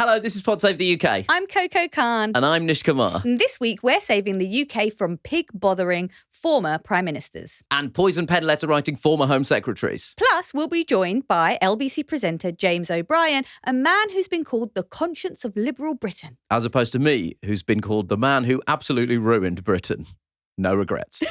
Hello, this is Pod Save the UK. I'm Coco Khan. And I'm Nish Kumar. And this week, we're saving the UK from pig-bothering former Prime Ministers. And poison pen letter-writing former Home Secretaries. Plus, we'll be joined by LBC presenter James O'Brien, a man who's been called the conscience of liberal Britain. As opposed to me, who's been called the man who absolutely ruined Britain. No regrets.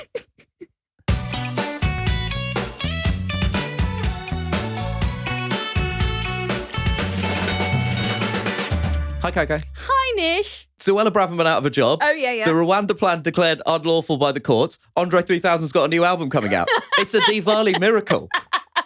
Hi, Coco. Hi, Nish. Suella Braverman out of a job. Oh, yeah. The Rwanda plan declared unlawful by the courts. Andre 3000's got a new album coming out. It's a Diwali miracle.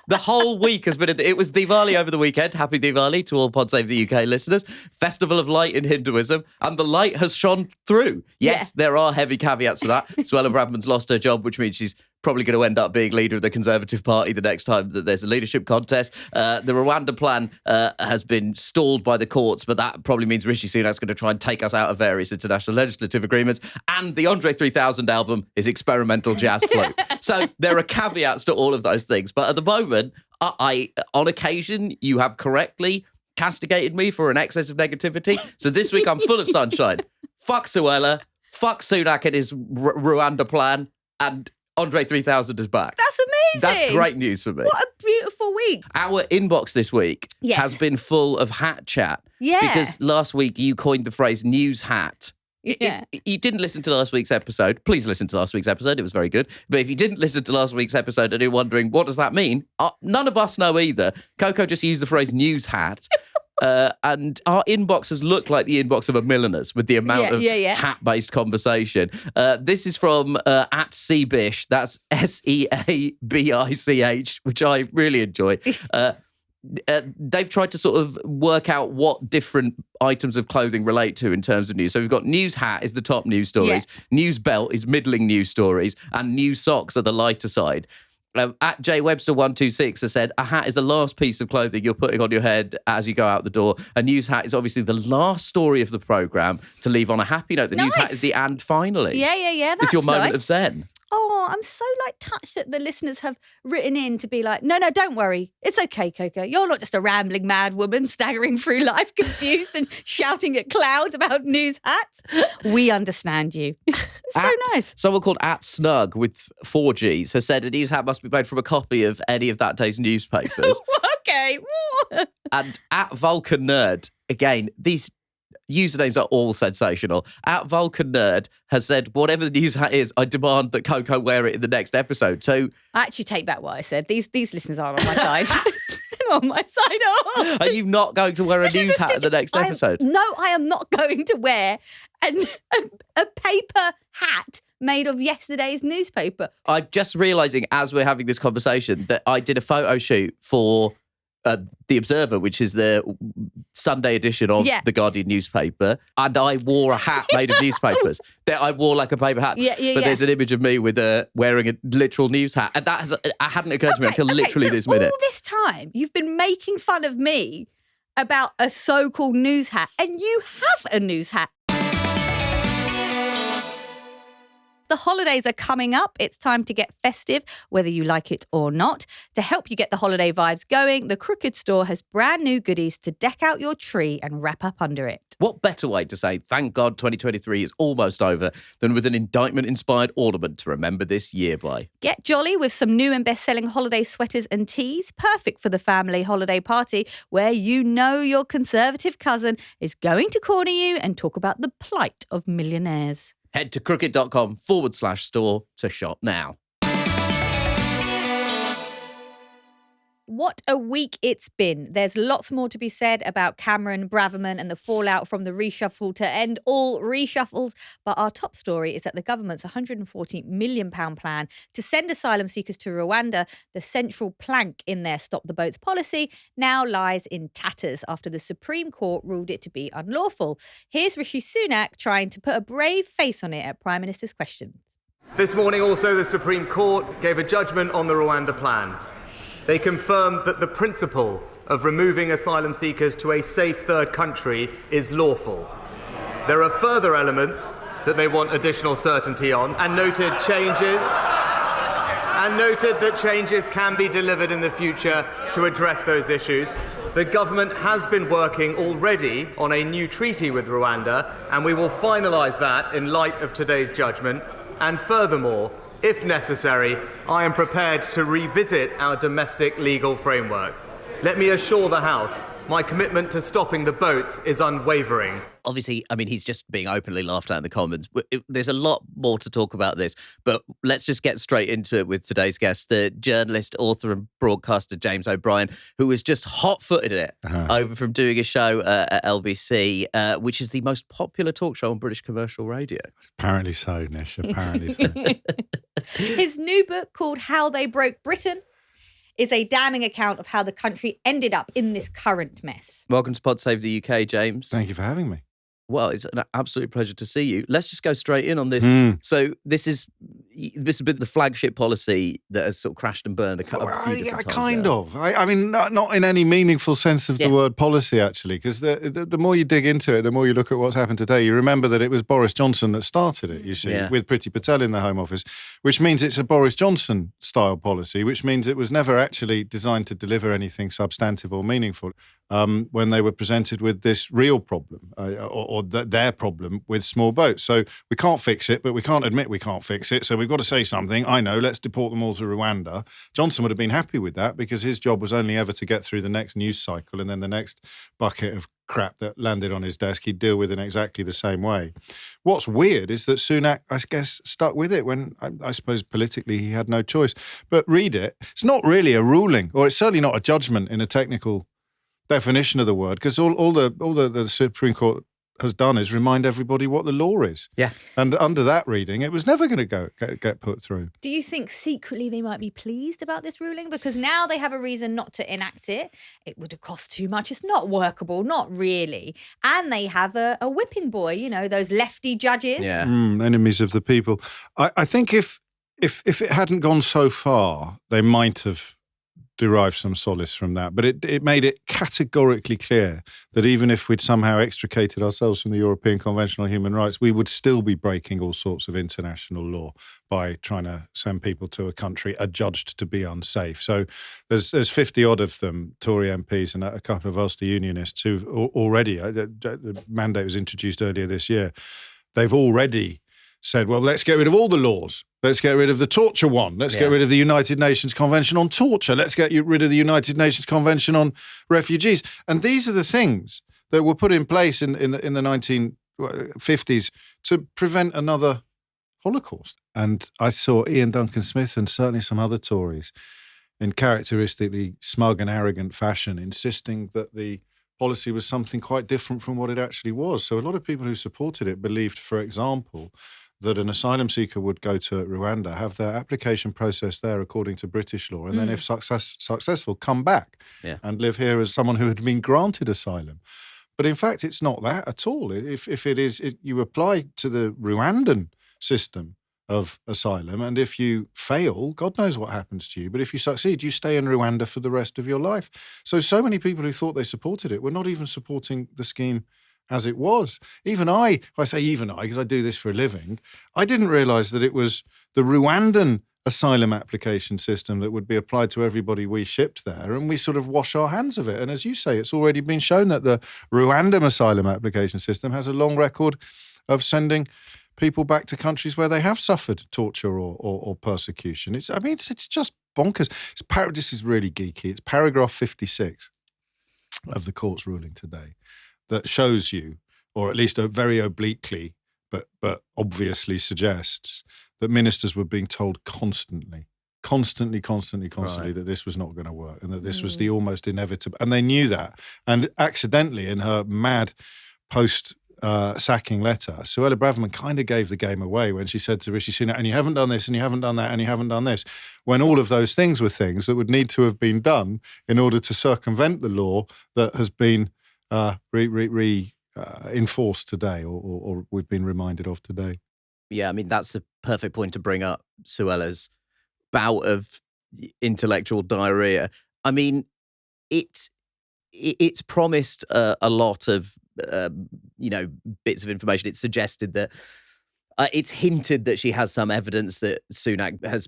The whole week has been... It was Diwali over the weekend. Happy Diwali to all Pod Save the UK listeners. Festival of Light in Hinduism. And the light has shone through. Yes, There are heavy caveats to that. Suella Braverman's lost her job, which means she's probably going to end up being leader of the Conservative Party the next time that there's a leadership contest. The Rwanda plan has been stalled by the courts, but that probably means Rishi Sunak's going to try and take us out of various international legislative agreements. And the Andre 3000 album is experimental jazz flute. So there are caveats to all of those things. But at the moment, on occasion, you have correctly castigated me for an excess of negativity. So this week I'm full of sunshine. Fuck Suella. Fuck Sunak and his Rwanda plan. And Andre 3000 is back. That's amazing. That's great news for me. What a beautiful week. Our inbox this week has been full of hat chat. Yeah. Because last week you coined the phrase news hat. Yeah. If you didn't listen to last week's episode, please listen to last week's episode. It was very good. But if you didn't listen to last week's episode and you're wondering, what does that mean? None of us know either. Coco just used the phrase news hat. And our inboxes look like the inbox of a milliner's with the amount of hat-based conversation. This is from at Seabish. That's Seabich, which I really enjoy. They've tried to sort of work out what different items of clothing relate to in terms of news. So we've got news hat is the top news stories, news belt is middling news stories, and news socks are the lighter side. At JWebster126 has said, a hat is the last piece of clothing you're putting on your head as you go out the door. A news hat is obviously the last story of the programme to leave on a happy note. The news hat is the and finally. Yeah. It's your moment of zen. Oh, I'm so touched that the listeners have written in to be like, no, don't worry. It's okay, Coco. You're not just a rambling mad woman staggering through life confused and shouting at clouds about news hats. We understand you. So nice. Someone called @Snug with 4 Gs has said a news hat must be made from a copy of any of that day's newspapers. Okay. And @Vulcan Nerd, again, these usernames are all sensational. @Vulcan Nerd has said, whatever the news hat is, I demand that Coco wear it in the next episode. So I actually take back what I said. These listeners aren't on my side. They're not on my side at all. Are you not going to wear a news hat in the next episode? No, I am not going to wear a paper hat made of yesterday's newspaper. I'm just realising as we're having this conversation that I did a photo shoot for The Observer, which is the Sunday edition of the Guardian newspaper, and I wore a hat made of newspapers. I wore like a paper hat, but there's an image of me with wearing a literal news hat, and that hadn't occurred to me until literally so this minute. All this time, you've been making fun of me about a so-called news hat, and you have a news hat. The holidays are coming up. It's time to get festive, whether you like it or not. To help you get the holiday vibes going, the Crooked Store has brand new goodies to deck out your tree and wrap up under it. What better way to say, thank God 2023 is almost over, than with an indictment-inspired ornament to remember this year by. Get jolly with some new and best-selling holiday sweaters and tees, perfect for the family holiday party, where you know your Conservative cousin is going to corner you and talk about the plight of millionaires. Head to crooked.com/store to shop now. What a week it's been. There's lots more to be said about Cameron, Braverman and the fallout from the reshuffle to end all reshuffles. But our top story is that the government's £140 million plan to send asylum seekers to Rwanda, the central plank in their Stop the Boats policy, now lies in tatters after the Supreme Court ruled it to be unlawful. Here's Rishi Sunak trying to put a brave face on it at Prime Minister's questions. This morning also the Supreme Court gave a judgment on the Rwanda plan. They confirmed that the principle of removing asylum seekers to a safe third country is lawful. There are further elements that they want additional certainty on and noted changes and noted that changes can be delivered in the future to address those issues. The government has been working already on a new treaty with Rwanda, and we will finalise that in light of today's judgment. And furthermore, if necessary, I am prepared to revisit our domestic legal frameworks. Let me assure the House, my commitment to stopping the boats is unwavering. Obviously, I mean, he's just being openly laughed at in the Commons. There's a lot more to talk about this, but let's just get straight into it with today's guest, the journalist, author and broadcaster James O'Brien, who was just hot-footed it over from doing a show at LBC, which is the most popular talk show on British commercial radio. Apparently so, Nish, apparently so. His new book called How They Broke Britain is a damning account of how the country ended up in this current mess. Welcome to Pod Save the UK, James. Thank you for having me. Well, it's an absolute pleasure to see you. Let's just go straight in on this. So this has been the flagship policy that has sort of crashed and burned a few different times. Kind of. I mean, not in any meaningful sense of the word policy, actually, because the more you dig into it, the more you look at what's happened today, you remember that it was Boris Johnson that started it, you see, with Priti Patel in the Home Office, which means it's a Boris Johnson-style policy, which means it was never actually designed to deliver anything substantive or meaningful. When they were presented with this real problem or their problem with small boats. So we can't fix it, but we can't admit we can't fix it. So we've got to say something. I know, let's deport them all to Rwanda. Johnson would have been happy with that because his job was only ever to get through the next news cycle, and then the next bucket of crap that landed on his desk, he'd deal with in exactly the same way. What's weird is that Sunak, I guess, stuck with it when I suppose politically he had no choice. But read it. It's not really a ruling, or it's certainly not a judgment in a technical definition of the word, because all the Supreme Court has done is remind everybody what the law is. Yeah. And under that reading, it was never going to get put through. Do you think secretly they might be pleased about this ruling? Because now they have a reason not to enact it. It would have cost too much. It's not workable, not really. And they have a whipping boy, you know, those lefty judges. Yeah. Enemies of the people. I think if it hadn't gone so far, they might have derive some solace from that. But it made it categorically clear that even if we'd somehow extricated ourselves from the European Convention on Human Rights, we would still be breaking all sorts of international law by trying to send people to a country adjudged to be unsafe. So there's 50-odd of them, Tory MPs and a couple of Ulster Unionists, who've already, the mandate was introduced earlier this year, they've already said, well, let's get rid of all the laws. Let's get rid of the torture one. Let's get rid of the United Nations Convention on Torture. Let's get rid of the United Nations Convention on Refugees. And these are the things that were put in place in the 1950s to prevent another Holocaust. And I saw Ian Duncan Smith and certainly some other Tories in characteristically smug and arrogant fashion insisting that the policy was something quite different from what it actually was. So a lot of people who supported it believed, for example, that an asylum seeker would go to Rwanda, have their application processed there according to British law, and then if successful, come back and live here as someone who had been granted asylum. But in fact, it's not that at all. If it is, you apply to the Rwandan system of asylum, and if you fail, God knows what happens to you. But if you succeed, you stay in Rwanda for the rest of your life. So many people who thought they supported it were not even supporting the scheme as it was. Even I say even I, because I do this for a living, I didn't realise that it was the Rwandan asylum application system that would be applied to everybody we shipped there, and we sort of wash our hands of it. And as you say, it's already been shown that the Rwandan asylum application system has a long record of sending people back to countries where they have suffered torture or persecution. It's just bonkers. This is really geeky. It's paragraph 56 of the court's ruling today that shows you, or at least very obliquely, but obviously suggests that ministers were being told constantly that this was not going to work and that this was the almost inevitable. And they knew that. And accidentally, in her mad post-sacking letter, Suella Braverman kind of gave the game away when she said to Rishi Sunak, and you haven't done this, and you haven't done that, and you haven't done this, when all of those things were things that would need to have been done in order to circumvent the law that has been enforced today, or we've been reminded of today. Yeah, I mean, that's the perfect point to bring up Suella's bout of intellectual diarrhea. I mean, it's promised a lot of, bits of information. It's suggested that It's hinted that she has some evidence that Sunak has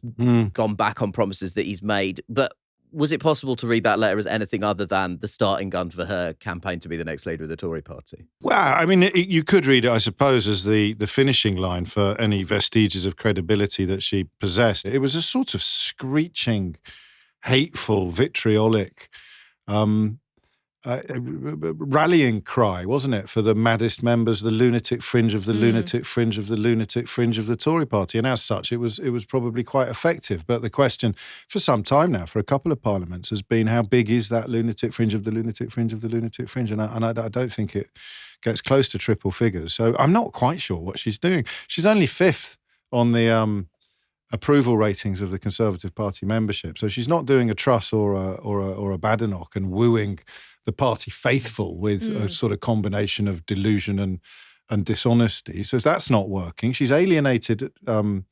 gone back on promises that he's made. But was it possible to read that letter as anything other than the starting gun for her campaign to be the next leader of the Tory party? Well, I mean, you could read it, I suppose, as the finishing line for any vestiges of credibility that she possessed. It was a sort of screeching, hateful, vitriolic rallying cry, wasn't it, for the maddest members, the lunatic fringe of the lunatic fringe of the lunatic fringe of the Tory party. And as such, it was probably quite effective. But the question for some time now, for a couple of parliaments, has been how big is that lunatic fringe of the lunatic fringe of the lunatic fringe? And I don't think it gets close to triple figures. So I'm not quite sure what she's doing. She's only 5th on the approval ratings of the Conservative Party membership. So she's not doing a Truss or a Badenoch and wooing the party faithful with a sort of combination of delusion and dishonesty. So that's not working. She's alienated the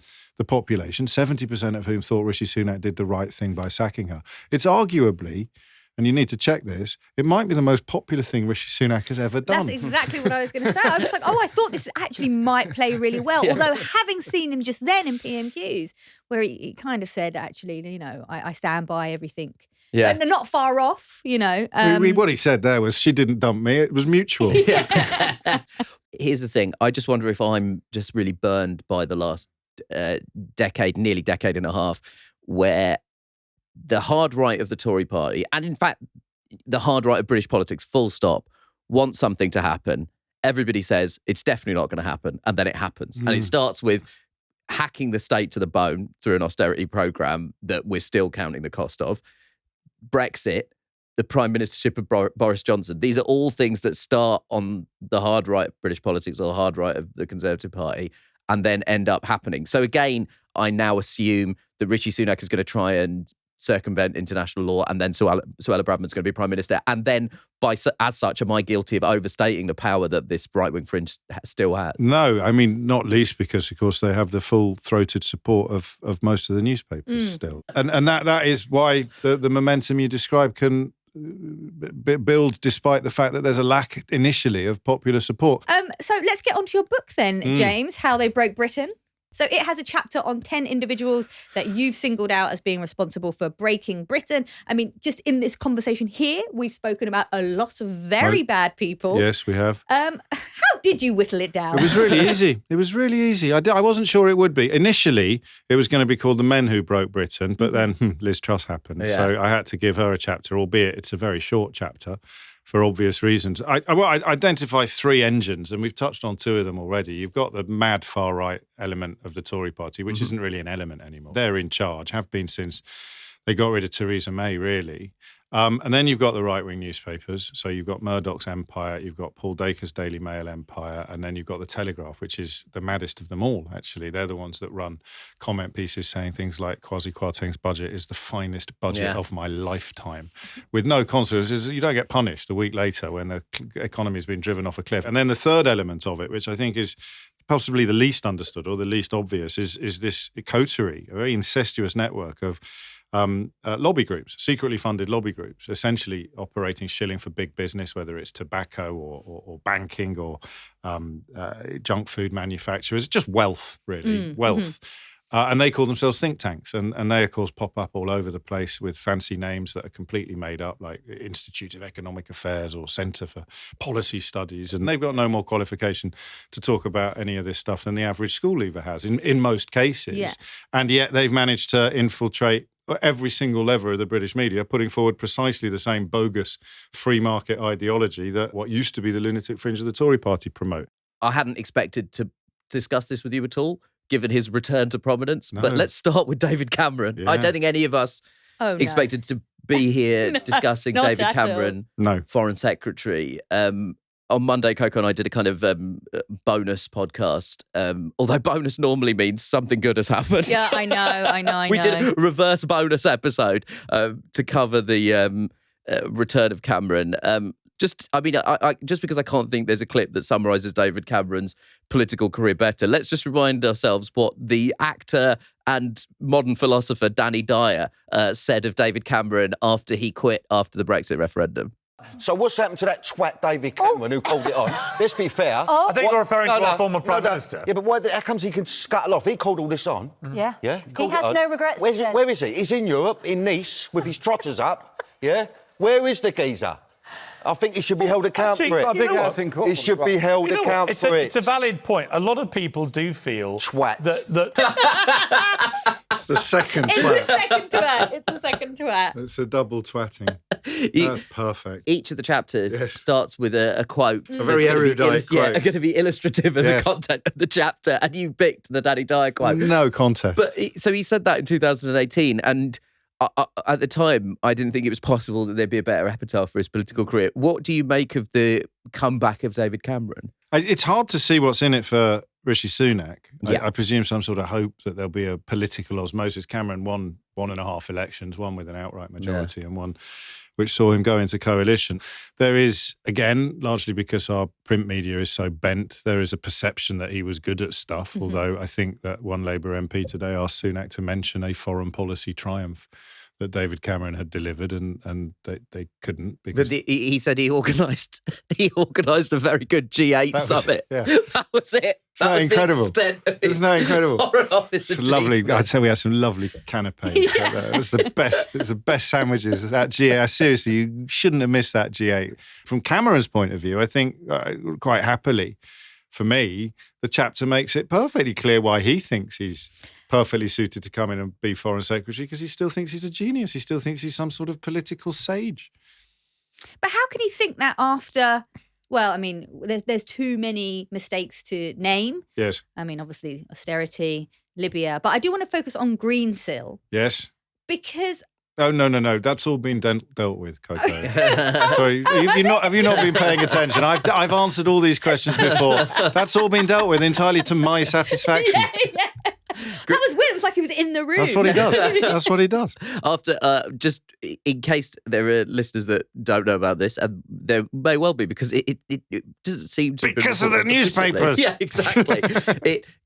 population, 70% of whom thought Rishi Sunak did the right thing by sacking her. It's arguably, and you need to check this, it might be the most popular thing Rishi Sunak has ever done. That's exactly what I was going to say. I was like, I thought this actually might play really well. Although having seen him just then in PMQs, where he kind of said, actually, I stand by everything. Yeah. And not far off, What he said there was, she didn't dump me, it was mutual. Here's the thing. I just wonder if I'm just really burned by the last nearly decade and a half, where the hard right of the Tory party, and in fact, the hard right of British politics, full stop, wants something to happen. Everybody says it's definitely not going to happen, and then it happens. And it starts with hacking the state to the bone through an austerity programme that we're still counting the cost of. Brexit, the prime ministership of Boris Johnson. These are all things that start on the hard right of British politics or the hard right of the Conservative Party and then end up happening. So again, I now assume that Rishi Sunak is going to try and circumvent international law, and then Suella Braverman's going to be prime minister. And then, as such, am I guilty of overstating the power that this right-wing fringe still has? No, I mean, not least because, of course, they have the full-throated support of most of the newspapers still. And that is why the momentum you describe can build despite the fact that there's a lack initially of popular support. So let's get onto your book then, James, How They Broke Britain. So it has a chapter on 10 individuals that you've singled out as being responsible for breaking Britain. I mean, just in this conversation here, we've spoken about a lot of very bad people. Yes, we have. How did you whittle it down? It was really easy. It was really easy. I wasn't sure it would be. Initially, it was going to be called The Men Who Broke Britain, but then Liz Truss happened. Yeah. So I had to give her a chapter, albeit it's a very short chapter, for obvious reasons. I identify 3 engines, and we've touched on 2 of them already. You've got the mad far-right element of the Tory party, which isn't really an element anymore. They're in charge, have been since they got rid of Theresa May, really. And then you've got the right-wing newspapers. So you've got Murdoch's empire, you've got Paul Dacre's Daily Mail empire, and then you've got the Telegraph, which is the maddest of them all, actually. They're the ones that run comment pieces saying things like Kwasi Kwarteng's budget is the finest budget of my lifetime, with no consequences. You don't get punished a week later when the economy has been driven off a cliff. And then the third element of it, which I think is possibly the least understood or the least obvious, is this coterie, a very incestuous network of lobby groups, secretly funded lobby groups, essentially operating shilling for big business, whether it's tobacco or banking or junk food manufacturers, just wealth, really, wealth. And they call themselves think tanks. And they, of course, pop up all over the place with fancy names that are completely made up, like Institute of Economic Affairs or Centre for Policy Studies. And they've got no more qualification to talk about any of this stuff than the average school leaver has in most cases. Yeah. And yet they've managed to infiltrate every single lever of the British media, putting forward precisely the same bogus free market ideology that what used to be the lunatic fringe of the Tory party promote. I hadn't expected to discuss this with you at all, given his return to prominence. No. But let's start with David Cameron. Yeah. I don't think any of us expected to be here discussing David Cameron, Foreign Secretary. On Monday, Coco and I did a kind of bonus podcast, although bonus normally means something good has happened. Yeah, I know. We did a reverse bonus episode to cover the return of Cameron. Just because I can't think there's a clip that summarises David Cameron's political career better, let's just remind ourselves what the actor and modern philosopher Danny Dyer said of David Cameron after he quit after the Brexit referendum. So what's happened to that twat David Cameron who called it on? Let's be fair. I think you're referring to our former Prime Minister. Yeah, but how comes he can scuttle off? He called all this on. Yeah. Yeah. He has no regrets. Where is he? He's in Europe, in Nice, with his trotters up. Yeah. Where is the geezer? I think he should be held accountable for it. I think that's in court. He should be held accountable for it. It's a valid point. A lot of people do feel that It's the second It's twat. the second twat. It's the second twat. It's a double twatting. That's perfect. Each of the chapters starts with a quote. It's a very erudite quote. Yeah, going to be illustrative of the content of the chapter, and you picked the Danny Dyer quote. No contest. But so he said that in 2018, and at the time, I didn't think it was possible that there'd be a better epitaph for his political career. What do you make of the comeback of David Cameron? It's hard to see what's in it for Rishi Sunak. Yeah. I presume some sort of hope that there'll be a political osmosis. Cameron won 1.5 elections, one with an outright majority and one which saw him go into coalition. There is, again, largely because our print media is so bent, there is a perception that he was good at stuff, although I think that one Labour MP today asked Sunak to mention a foreign policy triumph that David Cameron had delivered, and they couldn't because He said he organised a very good G8 summit. That was it. That was incredible. The extent of his Isn't that incredible? Foreign Office it's lovely. achievement. I'd say we had some lovely canapes. It was the best. It was the best sandwiches. That G8. Seriously, you shouldn't have missed that G8. From Cameron's point of view, I think quite happily, for me, the chapter makes it perfectly clear why he thinks he's perfectly suited to come in and be Foreign Secretary, because he still thinks he's a genius. He still thinks he's some sort of political sage. But how can he think that after? Well, I mean, there's too many mistakes to name. Yes. I mean, obviously, austerity, Libya. But I do want to focus on Greensill. Yes. Because... Oh, no. That's all been dealt with, Coco. Sorry, have you not been paying attention? I've answered all these questions before. That's all been dealt with entirely to my satisfaction. Yeah. That was weird. It was like he was in the room. That's what he does. That's what he does. After, just in case there are listeners that don't know about this, and there may well be, because it doesn't seem to because of the newspapers. Yeah, exactly.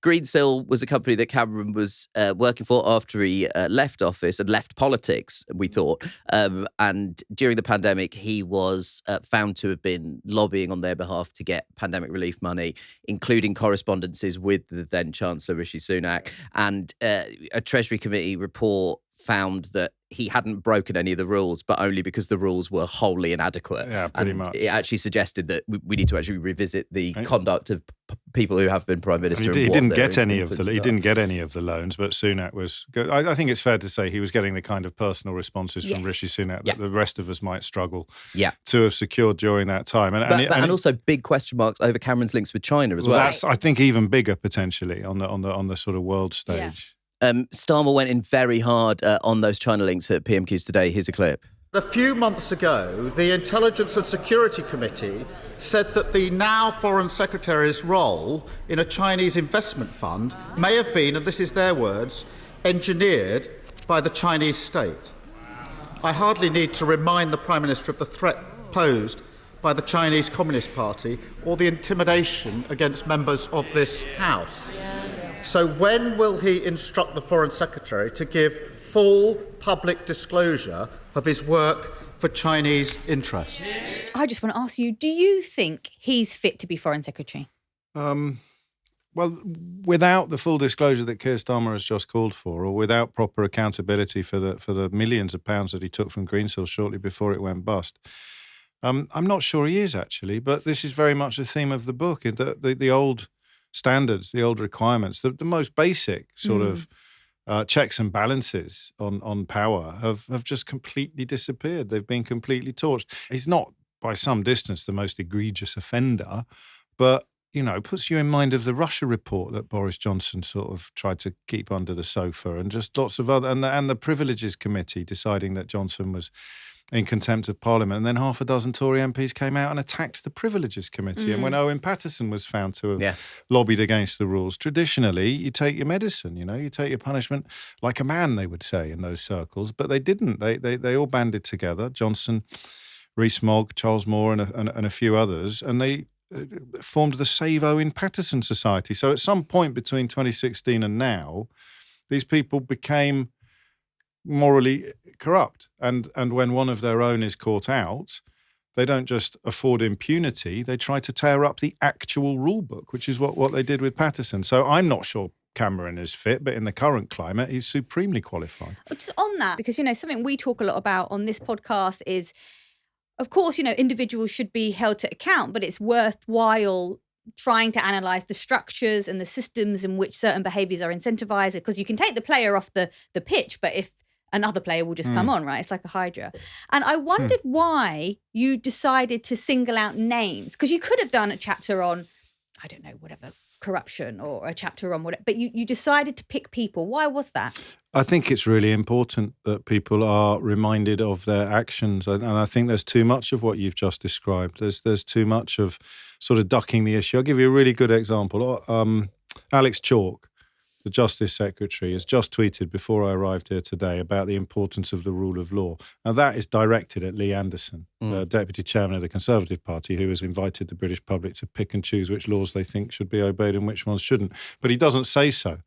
Greensill was a company that Cameron was working for after he left office and left politics, we thought. And during the pandemic, he was found to have been lobbying on their behalf to get pandemic relief money, including correspondences with the then Chancellor Rishi Sunak. And a Treasury Committee report found that he hadn't broken any of the rules, but only because the rules were wholly inadequate. Yeah, pretty and much. It actually suggested that we need to actually revisit the conduct of people who have been Prime Minister. He didn't get any of the loans, but Sunak was good. I think it's fair to say he was getting the kind of personal responses from Rishi Sunak that the rest of us might struggle to have secured during that time. And also big question marks over Cameron's links with China as well. That's, I think, even bigger potentially on the sort of world stage. Yeah. Starmer went in very hard on those China links at PMQs today. Here's a clip. A few months ago, the Intelligence and Security Committee said that the now Foreign Secretary's role in a Chinese investment fund may have been, and this is their words, engineered by the Chinese state. I hardly need to remind the Prime Minister of the threat posed by the Chinese Communist Party or the intimidation against members of this House. So when will he instruct the Foreign Secretary to give full public disclosure of his work for Chinese interests? I just want to ask you, do you think he's fit to be Foreign Secretary? Well, without the full disclosure that Keir Starmer has just called for, or without proper accountability for the millions of pounds that he took from Greensill shortly before it went bust, I'm not sure he is actually. But this is very much the theme of the book. The old standards, the old requirements, the most basic sort of checks and balances on power have just completely disappeared. They've been completely torched. He's not by some distance the most egregious offender, but puts you in mind of the Russia report that Boris Johnson sort of tried to keep under the sofa, and just lots of other, and the Privileges Committee deciding that Johnson was in contempt of Parliament, and then half a dozen Tory MPs came out and attacked the Privileges Committee. And when Owen Paterson was found to have lobbied against the rules, traditionally you take your medicine, you take your punishment like a man, they would say in those circles, but they didn't. They all banded together, Johnson, Rees-Mogg, Charles Moore and a few others, and they formed the Save Owen Paterson Society. So at some point between 2016 and now, these people became morally corrupt. And when one of their own is caught out, They don't just afford impunity. They try to tear up the actual rule book, which is what they did with Patterson. So I'm not sure Cameron is fit, but in the current climate, he's supremely qualified. Just on that, because, something we talk a lot about on this podcast is, of course, individuals should be held to account, but it's worthwhile trying to analyse the structures and the systems in which certain behaviours are incentivised, because you can take the player off the pitch, but if another player will just come on, right? It's like a hydra. And I wondered why you decided to single out names, because you could have done a chapter on, I don't know, whatever, corruption, or a chapter on whatever, but you decided to pick people. Why was that? I think it's really important that people are reminded of their actions, and I think there's too much of what you've just described. There's too much of sort of ducking the issue. I'll give you a really good example. Alex Chalk, the Justice Secretary, has just tweeted before I arrived here today about the importance of the rule of law. Now, that is directed at Lee Anderson, the Deputy Chairman of the Conservative Party, who has invited the British public to pick and choose which laws they think should be obeyed and which ones shouldn't. But he doesn't say so.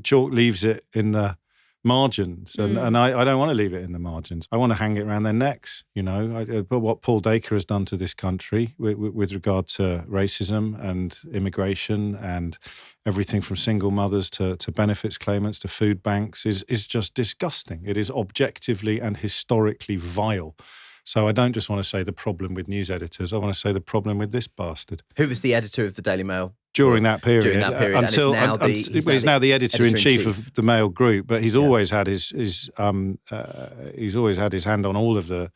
Chalk leaves it in the margins, and I don't want to leave it in the margins. I want to hang it around their necks, But what Paul Dacre has done to this country with regard to racism and immigration and everything from single mothers to benefits claimants to food banks is just disgusting. It is objectively and historically vile. So I don't just want to say the problem with news editors. I want to say the problem with this bastard. Who was the editor of the Daily Mail? During that period, until he's now the editor-in-chief of the Mail Group, but he's always had he's always had his hand on all of the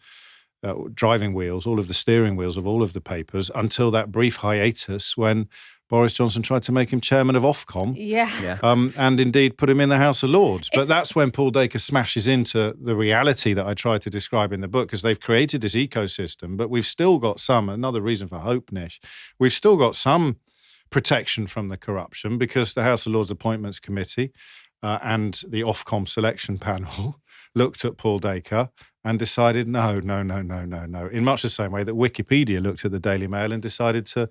driving wheels, all of the steering wheels of all of the papers, until that brief hiatus when Boris Johnson tried to make him chairman of Ofcom, and indeed put him in the House of Lords. But that's when Paul Dacre smashes into the reality that I try to describe in the book, because they've created this ecosystem, but we've still got another reason for hope, Nish, we've still got some protection from the corruption, because the House of Lords Appointments Committee and the Ofcom selection panel looked at Paul Dacre and decided no, in much the same way that Wikipedia looked at the Daily Mail and decided to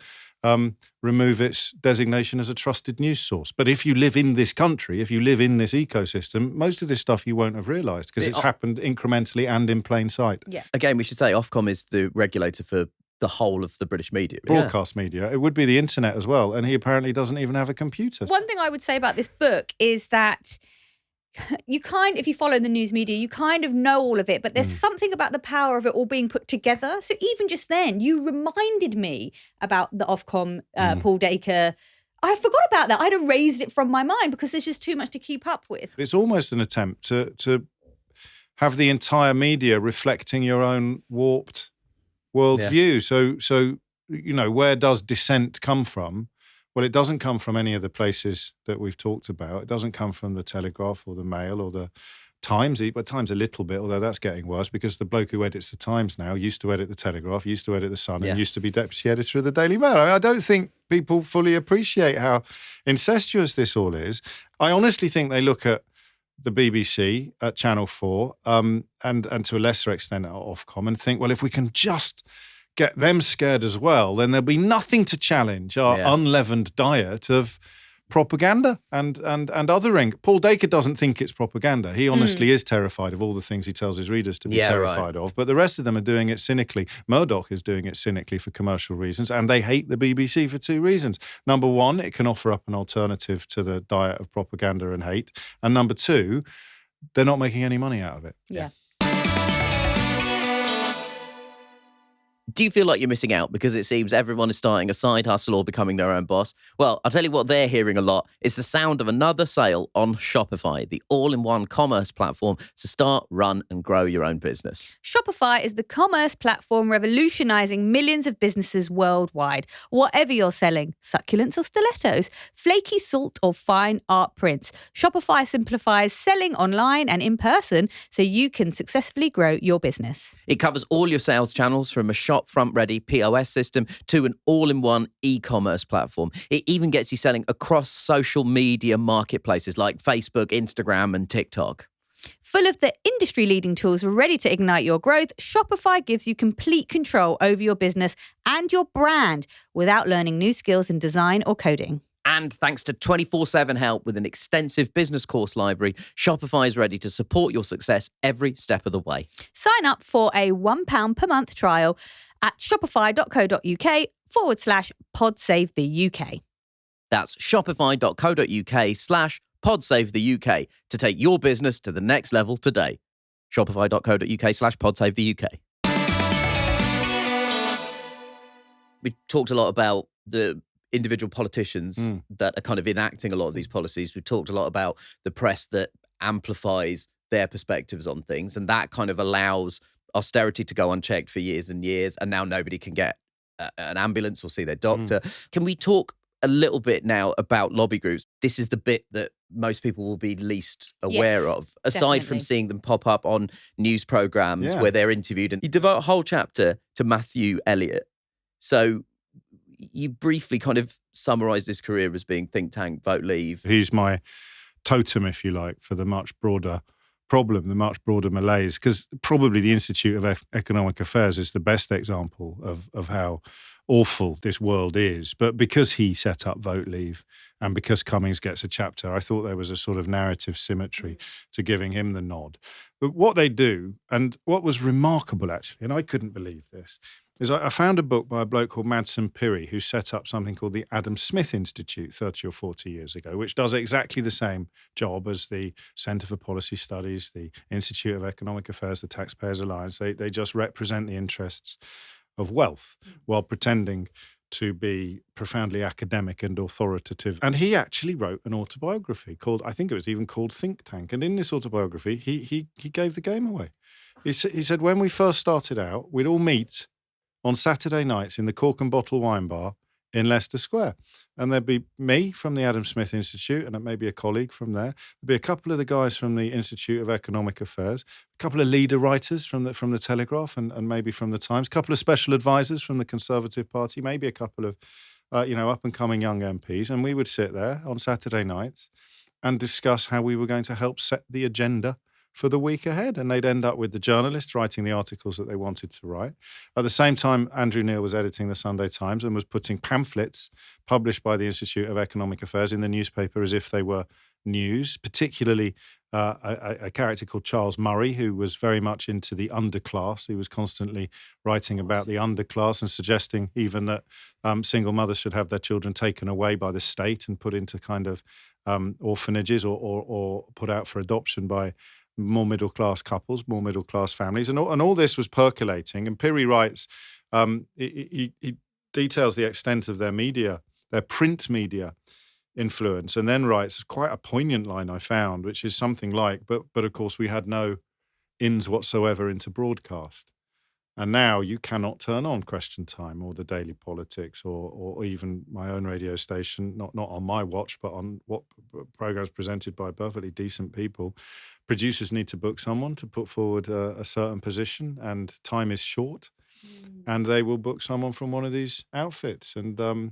remove its designation as a trusted news source. But if you live in this country, if you live in this ecosystem, most of this stuff you won't have realised, because it's happened incrementally and in plain sight. Yeah. Again, we should say Ofcom is the regulator for the whole of the British media. Broadcast media. It would be the internet as well. And he apparently doesn't even have a computer. One thing I would say about this book is that if you follow the news media, you kind of know all of it, but there's something about the power of it all being put together. So even just then, you reminded me about the Ofcom, Paul Dacre. I forgot about that. I'd erased it from my mind because there's just too much to keep up with. It's almost an attempt to have the entire media reflecting your own warped worldview. So where does dissent come from? Well, it doesn't come from any of the places that we've talked about. It doesn't come from the Telegraph or the Mail or the Times, but Times a little bit, although that's getting worse, because the bloke who edits the Times now used to edit the Telegraph, used to edit the Sun, and used to be deputy editor of the Daily Mail. I don't think people fully appreciate how incestuous this all is. I honestly think they look at the BBC, at Channel 4, and to a lesser extent at Ofcom, and think, well, if we can just get them scared as well, then there'll be nothing to challenge our unleavened diet of propaganda and othering. Paul Dacre doesn't think it's propaganda. He honestly is terrified of all the things he tells his readers to be terrified of, but the rest of them are doing it cynically. Murdoch is doing it cynically for commercial reasons, and they hate the BBC for two reasons. Number one, it can offer up an alternative to the diet of propaganda and hate. And number two, they're not making any money out of it. Yeah. Do you feel like you're missing out because it seems everyone is starting a side hustle or becoming their own boss? Well, I'll tell you what they're hearing a lot. It's the sound of another sale on Shopify, the all-in-one commerce platform to start, run and grow your own business. Shopify is the commerce platform revolutionizing millions of businesses worldwide. Whatever you're selling, succulents or stilettos, flaky salt or fine art prints, Shopify simplifies selling online and in person so you can successfully grow your business. It covers all your sales channels, from a shop front-ready POS system to an all-in-one e-commerce platform. It even gets you selling across social media marketplaces like Facebook, Instagram and TikTok. Full of the industry-leading tools ready to ignite your growth, Shopify gives you complete control over your business and your brand without learning new skills in design or coding. And thanks to 24/7 help with an extensive business course library, Shopify is ready to support your success every step of the way. Sign up for a £1 per month trial at shopify.co.uk/podsavethuk. That's shopify.co.uk/podsavethuk to take your business to the next level today. Shopify.co.uk/podsavethuk. We talked a lot about the individual politicians that are kind of enacting a lot of these policies. We've talked a lot about the press that amplifies their perspectives on things, and that kind of allows austerity to go unchecked for years and years, and now nobody can get an ambulance or see their doctor. Can we talk a little bit now about lobby groups? This is the bit that most people will be least aware of, aside from definitely. seeing them pop up on news programs where they're interviewed. And you devote a whole chapter to Matthew Elliot. So you briefly kind of summarised his career as being think tank, vote leave. He's my totem, if you like, for the much broader problem, the much broader malaise, because probably the Institute of Economic Affairs is the best example of how awful this world is. But because he set up Vote Leave and because Cummings gets a chapter, I thought there was a sort of narrative symmetry to giving him the nod. But what they do, and what was remarkable actually, and I couldn't believe this, is I found a book by a bloke called Madsen Piri, who set up something called the Adam Smith Institute 30 or 40 years ago, which does exactly the same job as the Centre for Policy Studies, the Institute of Economic Affairs, the Taxpayers Alliance. They just represent the interests of wealth while pretending to be profoundly academic and authoritative. And he actually wrote an autobiography called, I think it was even called Think Tank. And in this autobiography, he gave the game away. He said, when we first started out, we'd all meet on Saturday nights in the Cork and Bottle Wine Bar in Leicester Square. And there'd be me from the Adam Smith Institute, and maybe a colleague from there. There'd be a couple of the guys from the Institute of Economic Affairs, a couple of leader writers from the Telegraph and maybe from the Times, a couple of special advisors from the Conservative Party, maybe a couple of up-and-coming young MPs. And we would sit there on Saturday nights and discuss how we were going to help set the agenda for the week ahead. And they'd end up with the journalists writing the articles that they wanted to write. At the same time, Andrew Neil was editing the Sunday Times and was putting pamphlets published by the Institute of Economic Affairs in the newspaper as if they were news, particularly a character called Charles Murray, who was very much into the underclass. He was constantly writing about the underclass and suggesting even that single mothers should have their children taken away by the state and put into kind of orphanages or put out for adoption by more middle-class couples, more middle-class families. And all this was percolating. And Piri writes, he details the extent of their media, their print media influence, and then writes quite a poignant line I found, which is something like, but of course we had no ins whatsoever into broadcast. And now you cannot turn on Question Time or the Daily Politics or even my own radio station, not on my watch, but on what programs presented by perfectly decent people. Producers need to book someone to put forward a certain position, and time is short, and they will book someone from one of these outfits. And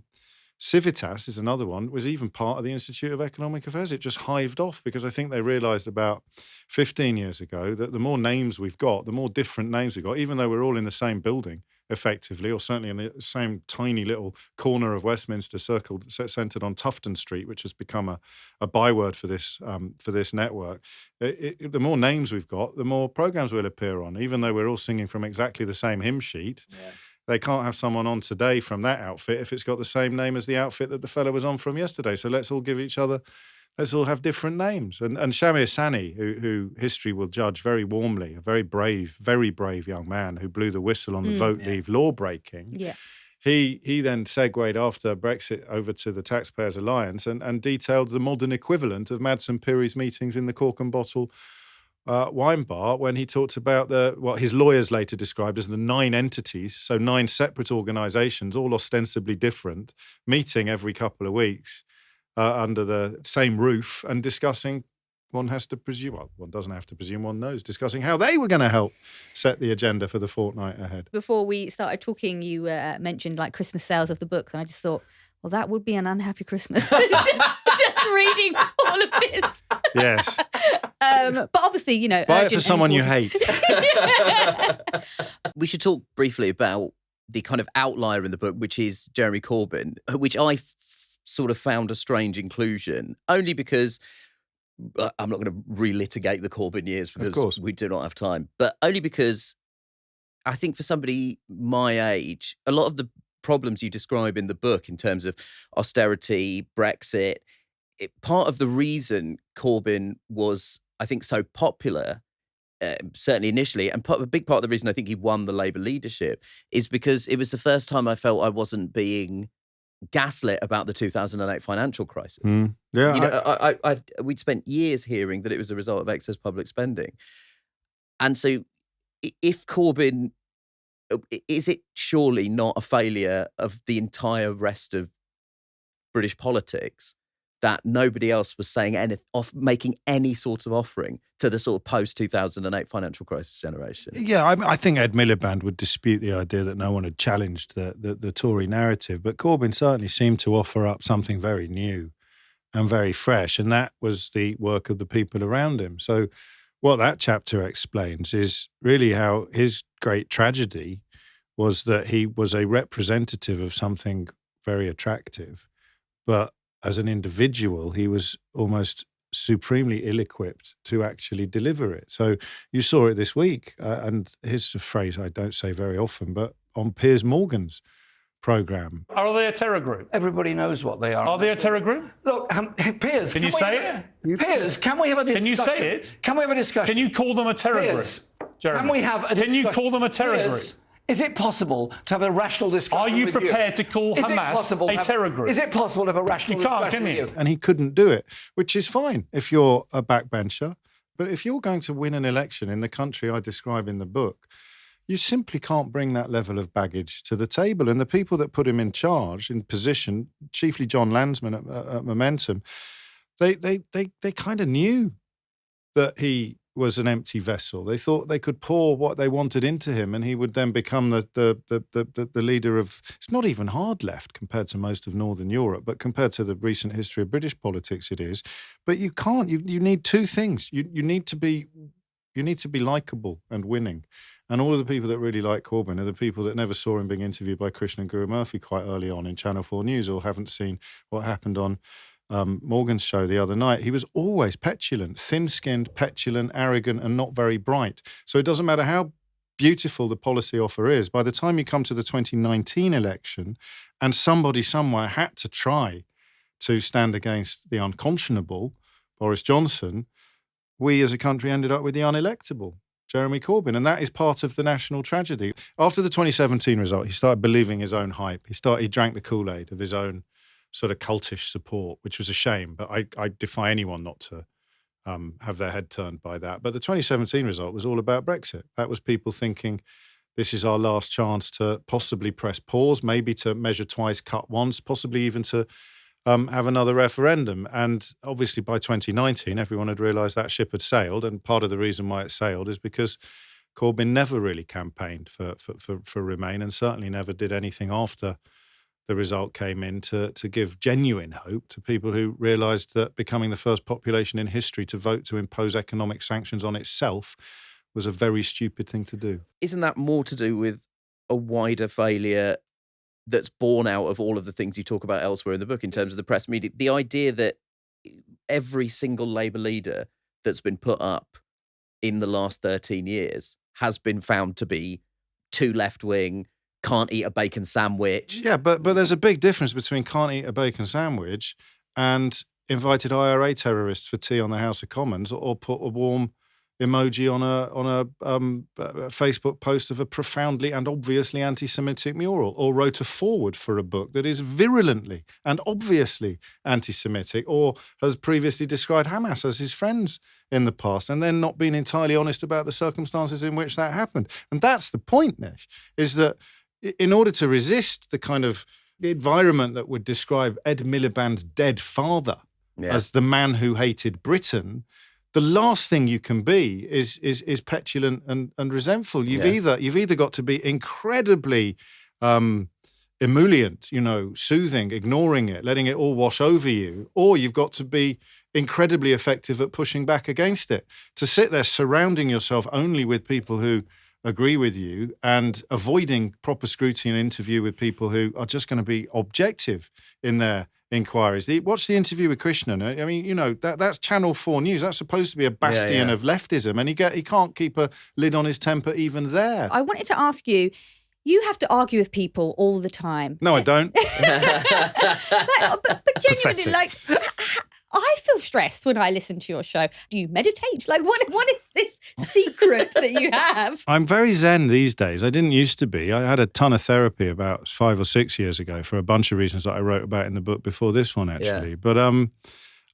Civitas is another one, was even part of the Institute of Economic Affairs. It just hived off because I think they realised about 15 years ago that the more names we've got, the more different names we've got, even though we're all in the same building, effectively, or certainly in the same tiny little corner of Westminster Circle centred on Tufton Street, which has become a byword for this network. The more names we've got, the more programmes we'll appear on, even though we're all singing from exactly the same hymn sheet. Yeah. They can't have someone on today from that outfit if it's got the same name as the outfit that the fellow was on from yesterday. So let's all let's all have different names. And Shamir Sani, who history will judge very warmly, a very brave young man who blew the whistle on the vote leave law breaking. Yeah. He then segued after Brexit over to the Taxpayers Alliance and detailed the modern equivalent of Madsen Piri's meetings in the Cork and Bottle wine bar, when he talked about what his lawyers later described as the 9 entities, so 9 separate organisations, all ostensibly different, meeting every couple of weeks under the same roof and discussing, one has to presume, well, one doesn't have to presume, one knows, discussing how they were going to help set the agenda for the fortnight ahead. Before we started talking, you mentioned like Christmas sales of the book, and I just thought, well, that would be an unhappy Christmas. just reading all of this. Yes. But obviously, you know, buy it for someone you hate. We should talk briefly about the kind of outlier in the book, which is Jeremy Corbyn, which I sort of found a strange inclusion, only because I'm not going to relitigate the Corbyn years because we do not have time, but only because I think for somebody my age, a lot of the problems you describe in the book in terms of austerity, Brexit, part of the reason Corbyn was, I think, so popular, certainly initially, and a big part of the reason I think he won the Labour leadership is because it was the first time I felt I wasn't being gaslit about the 2008 financial crisis. Yeah, we'd spent years hearing that it was a result of excess public spending. And so if Corbyn, is it surely not a failure of the entire rest of British politics that nobody else was saying making any sort of offering to the sort of post-2008 financial crisis generation? Yeah, I think Ed Miliband would dispute the idea that no one had challenged the Tory narrative, but Corbyn certainly seemed to offer up something very new and very fresh, and that was the work of the people around him. So what that chapter explains is really how his great tragedy was that he was a representative of something very attractive, but as an individual, he was almost supremely ill-equipped to actually deliver it. So you saw it this week, and here's a phrase I don't say very often, but on Piers Morgan's programme. Are they a terror group? Everybody knows what they are. Are they a terror group? Look, Piers, can you say it? Piers, can we have a discussion? Can you say it? Can we have a discussion? Can you call them a terror group? Jeremy? Can we have a discussion? Can you call them a terror group? Is it possible to have a rational discussion? Are you prepared to call Hamas a terror group? Is it possible to have a rational discussion with you? And he couldn't do it, which is fine if you're a backbencher. But if you're going to win an election in the country I describe in the book, you simply can't bring that level of baggage to the table. And the people that put him in charge, in position, chiefly John Landsman at Momentum, they kind of knew that he was an empty vessel. They thought they could pour what they wanted into him and he would then become the leader of, it's not even hard left compared to most of Northern Europe, but compared to the recent history of British politics it is. But you can't, you need two things. You need to be likeable and winning. And all of the people that really like Corbyn are the people that never saw him being interviewed by Krishnan and Guru Murphy quite early on in Channel 4 News, or haven't seen what happened on Morgan's show the other night. He was always petulant, thin-skinned, petulant, arrogant, and not very bright. So it doesn't matter how beautiful the policy offer is. By the time you come to the 2019 election, and somebody somewhere had to try to stand against the unconscionable, Boris Johnson, we as a country ended up with the unelectable, Jeremy Corbyn. And that is part of the national tragedy. After the 2017 result, he started believing his own hype. He drank the Kool-Aid of his own sort of cultish support, which was a shame. But I defy anyone not to have their head turned by that. But the 2017 result was all about Brexit. That was people thinking, this is our last chance to possibly press pause, maybe to measure twice, cut once, possibly even to have another referendum. And obviously by 2019, everyone had realised that ship had sailed. And part of the reason why it sailed is because Corbyn never really campaigned for Remain, and certainly never did anything after the result came in to give genuine hope to people who realised that becoming the first population in history to vote to impose economic sanctions on itself was a very stupid thing to do. Isn't that more to do with a wider failure that's born out of all of the things you talk about elsewhere in the book in terms of the press media? The idea that every single Labour leader that's been put up in the last 13 years has been found to be too left-wing, can't eat a bacon sandwich. Yeah, but there's a big difference between can't eat a bacon sandwich and invited IRA terrorists for tea on the House of Commons, or put a warm emoji on a Facebook post of a profoundly and obviously anti-Semitic mural, or wrote a foreword for a book that is virulently and obviously anti-Semitic, or has previously described Hamas as his friends in the past, and then not been entirely honest about the circumstances in which that happened. And that's the point, Nish, is that in order to resist the kind of environment that would describe Ed Miliband's dead father as the man who hated Britain, the last thing you can be is petulant and resentful. You've either got to be incredibly emollient, soothing, ignoring it, letting it all wash over you, or you've got to be incredibly effective at pushing back against it. To sit there surrounding yourself only with people who agree with you and avoiding proper scrutiny and interview with people who are just going to be objective in their inquiries. Watch the interview with Krishnan. I mean, you know, that's Channel 4 News. That's supposed to be a bastion of leftism, and he can't keep a lid on his temper even there. I wanted to ask you, you have to argue with people all the time. No, I don't. but genuinely, like, I feel stressed when I listen to your show. Do you meditate? Like, what is this secret that you have? I'm very zen these days. I didn't used to be. I had a ton of therapy about 5 or 6 years ago for a bunch of reasons that I wrote about in the book before this one, actually. Yeah.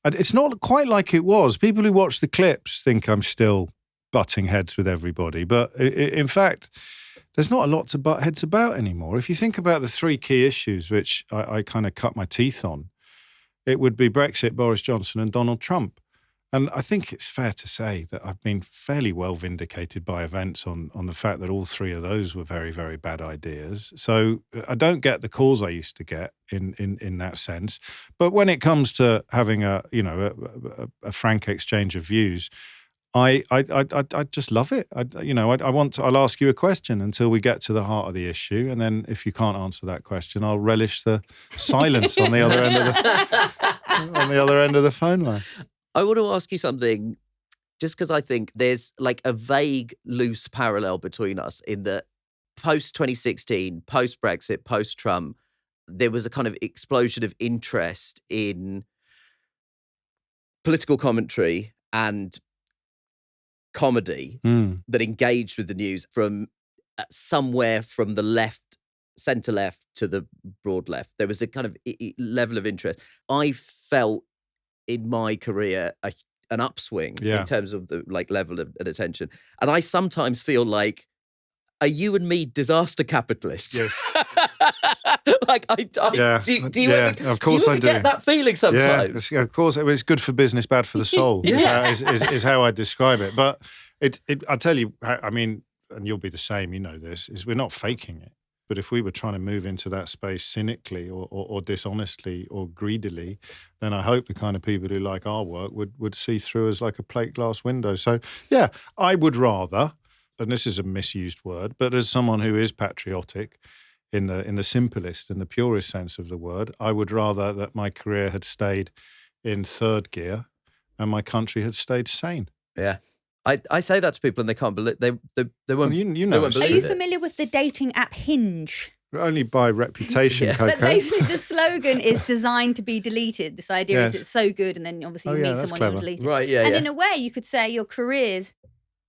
But it's not quite like it was. People who watch the clips think I'm still butting heads with everybody. But in fact, there's not a lot to butt heads about anymore. If you think about the 3 key issues, which I kind of cut my teeth on, it would be Brexit, Boris Johnson and Donald Trump. And I think it's fair to say that I've been fairly well vindicated by events on the fact that all 3 of those were very, very bad ideas. So I don't get the calls I used to get in that sense. But when it comes to having a a frank exchange of views, I just love it. I'll ask you a question until we get to the heart of the issue, and then if you can't answer that question, I'll relish the silence on the other end of the phone line. I want to ask you something, just because I think there's like a vague, loose parallel between us in that post 2016, post Brexit, post Trump, there was a kind of explosion of interest in political commentary and comedy that engaged with the news from somewhere from the left, centre left to the broad left. There was a kind of level of interest. I felt in my career an upswing in terms of the level of attention. And I sometimes feel like, are you and me disaster capitalists? Yes. Do you ever, of course do you ever get that feeling sometimes? Yeah, of course. It's good for business, bad for the soul. is how I describe it. But I'll tell you, I mean, and you'll be the same, you know this, is we're not faking it. But if we were trying to move into that space cynically or dishonestly or greedily, then I hope the kind of people who like our work would see through us like a plate glass window. So, yeah, I would rather, and this is a misused word, but as someone who is patriotic in the simplest and the purest sense of the word, I would rather that my career had stayed in third gear and my country had stayed sane. Yeah. I say that to people and they can't believe they won't. You know. Won't Are you familiar with the dating app Hinge? Only by reputation, Coco. But basically the slogan is designed to be deleted. This idea is it's so good, and then obviously you meet someone and delete it. Right, yeah. And in a way you could say your careers